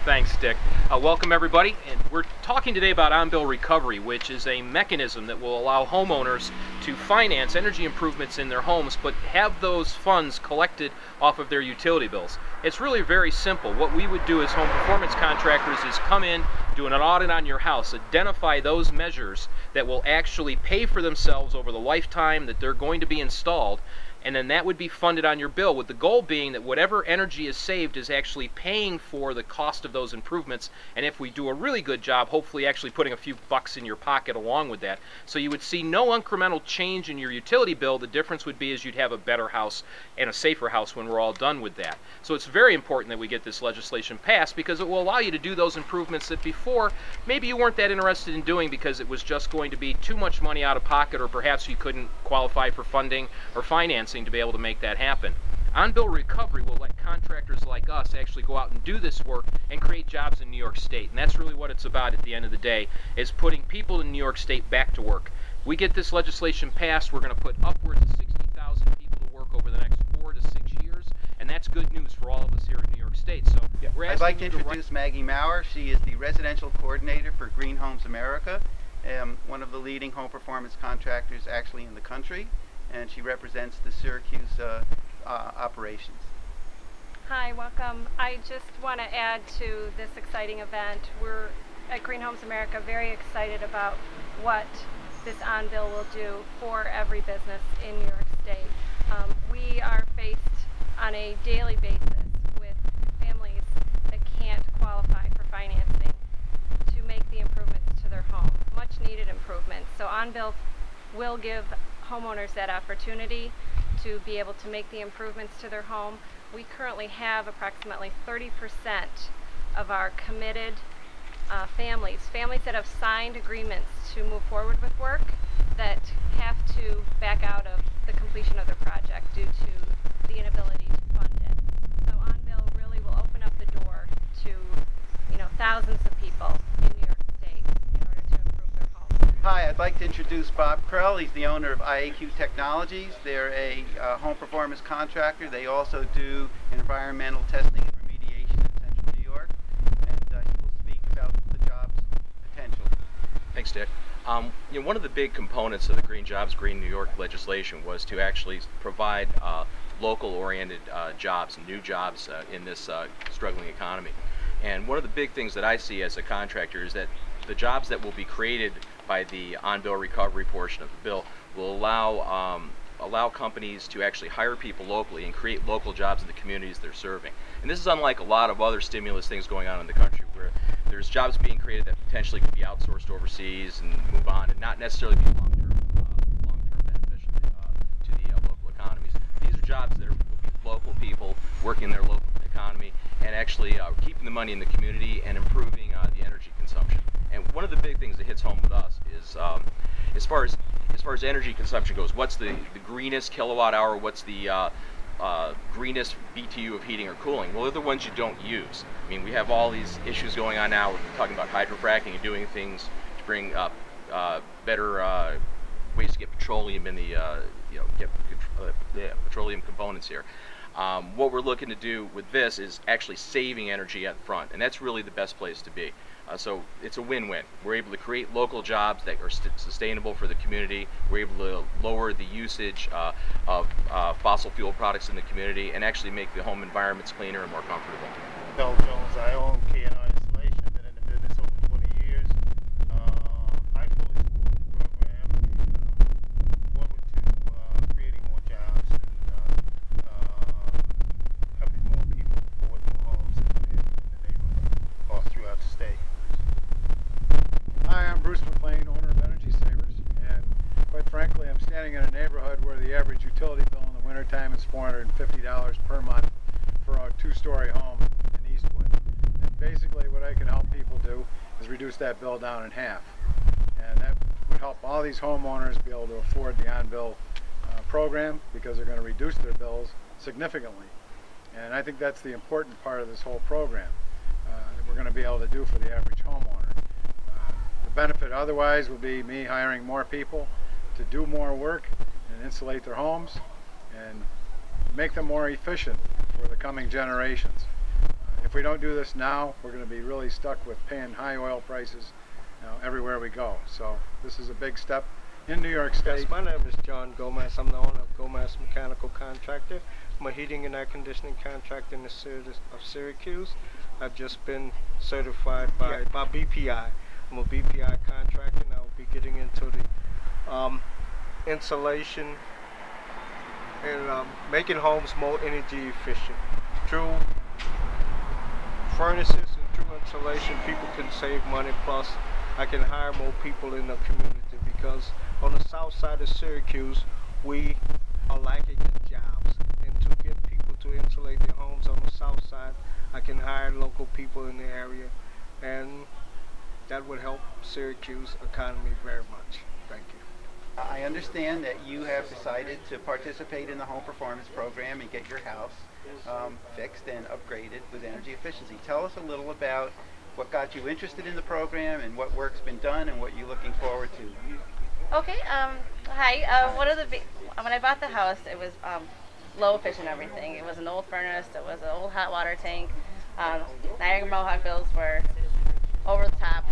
Thanks, Dick. Welcome everybody, and we're talking today about on-bill recovery, which is a mechanism that will allow homeowners to finance energy improvements in their homes, but have those funds collected off of their utility bills. It's really very simple. What we would do as home performance contractors is come in, do an audit on your house, identify those measures that will actually pay for themselves over the lifetime that they're going to be installed, and then that would be funded on your bill, with the goal being that whatever energy is saved is actually paying for the cost of those improvements, and if we do a really good job, hopefully actually putting a few bucks in your pocket along with that. So you would see no incremental change in your utility bill. The difference would be is you'd have a better house and a safer house when we're all done with that. So it's very important that we get this legislation passed, because it will allow you to do those improvements that before maybe you weren't that interested in doing because it was just going to be too much money out of pocket, or perhaps you couldn't qualify for funding or financing to be able to make that happen. On-bill recovery will let contractors like us actually go out and do this work and create jobs in New York State. And that's really what it's about at the end of the day, is putting people in New York State back to work. We get this legislation passed, we're going to put upwards of 60,000 people to work over the next 4 to 6 years, and that's good news for all of us here in New York State. So I'd like to introduce Maggie Maurer. She is the residential coordinator for Green Homes America, one of the leading home performance contractors actually in the country, and she represents the Syracuse operations. Hi, welcome. I just want to add to this exciting event. We're at Green Homes America very excited about what this on-bill will do for every business in New York State. We are faced on a daily basis with families that can't qualify for financing to make the improvements to their home, much needed improvements. So on-bill will give homeowners that opportunity to be able to make the improvements to their home. We currently have approximately 30% of our committed families that have signed agreements to move forward with work, that have to back out of the completion of their project due to the inability to fund it. So on-bill really will open up the door to, thousands of people in New York State in order to improve their homes. Hi, I'd like to introduce Bob Krell. He's the owner of IAQ Technologies. They're a home performance contractor. They also do environmental testing and remediation in Central New York, and he will speak about the job's potential. Thanks, Dick. One of the big components of the Green Jobs, Green New York legislation was to actually provide local-oriented jobs, new jobs in this struggling economy. And one of the big things that I see as a contractor is that the jobs that will be created by the on-bill recovery portion of the bill will allow companies to actually hire people locally and create local jobs in the communities they're serving. And this is unlike a lot of other stimulus things going on in the country, where there's jobs being created that potentially could be outsourced overseas and move on and not necessarily be long-term beneficial to the local economies. These are jobs that will be local people working in their local economy and actually keeping the money in the community and improving the energy consumption. And one of the big things that hits home with us is, as far as energy consumption goes, what's the greenest kilowatt hour? What's the greenest BTU of heating or cooling? Well, they're the ones you don't use. I mean, we have all these issues going on now. We're talking about hydrofracking and doing things to bring up better ways to get petroleum in the petroleum components here. What we're looking to do with this is actually saving energy up front, and that's really the best place to be. So it's a win-win. We're able to create local jobs that are sustainable for the community. We're able to lower the usage of fossil fuel products in the community and actually make the home environments cleaner and more comfortable. Bill Jones, I own K&R Installation. I've been in the business over 20 years. I fully support the program. We forward to creating more jobs and helping more people afford more homes in the neighborhood or throughout the state. Hi, I'm Bruce McLean, owner of Energy Savers, and quite frankly, I'm standing in a neighborhood where the average utility bill in the wintertime is $450 per month for a two-story home in Eastwood. And basically what I can help people do is reduce that bill down in half. And that would help all these homeowners be able to afford the on-bill program, because they're going to reduce their bills significantly. And I think that's the important part of this whole program that we're going to be able to do for the average homeowner. The benefit otherwise would be me hiring more people to do more work and insulate their homes and make them more efficient for the coming generations. if we don't do this now, we're going to be really stuck with paying high oil prices, everywhere we go. So this is a big step in New York State. Yes, my name is John Gomez. I'm the owner of Gomez Mechanical Contractor. I'm a heating and air conditioning contractor in the city of Syracuse. I've just been certified by BPI. I'm a BPI contractor, and I'll be getting into the insulation and making homes more energy efficient. Through furnaces and through insulation, people can save money, plus I can hire more people in the community, because on the south side of Syracuse, we are lacking in jobs. And to get people to insulate their homes on the south side, I can hire local people in the area, and that would help Syracuse economy very much. Thank you. I understand that you have decided to participate in the home performance program and get your house fixed and upgraded with energy efficiency. Tell us a little about what got you interested in the program and what work's been done and what you're looking forward to. Okay, hi. When I bought the house, it was low efficient everything. It was an old furnace, it was an old hot water tank. Niagara Mohawk bills were over the top,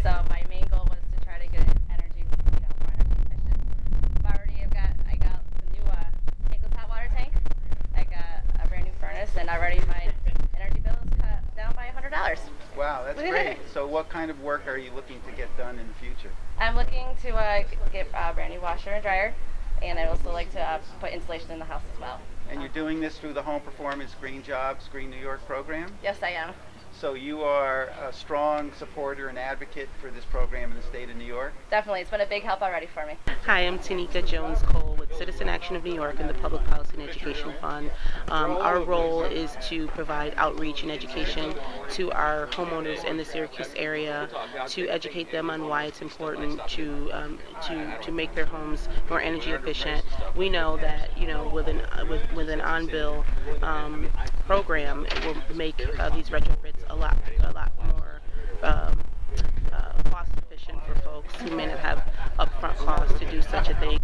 so my main goal was to try to get energy, more energy efficient. I got the new tankless hot water tank. I got a brand new furnace, and already my energy bill is cut down by $100. Wow, that's great. So what kind of work are you looking to get done in the future? I'm looking to get a brand new washer and dryer, and I'd also like to put insulation in the house as well. And you're doing this through the Home Performance Green Jobs, Green New York program? Yes, I am. So you are a strong supporter and advocate for this program in the state of New York? Definitely. It's been a big help already for me. Hi, I'm Tanika Jones-Cole with Citizen Action of New York and the Public Policy and Education Fund. Our role is to provide outreach and education to our homeowners in the Syracuse area, to educate them on why it's important to make their homes more energy efficient. We know that with an on-bill program, it will make these retrofits a lot more cost efficient for folks who may not have upfront costs to do such a thing.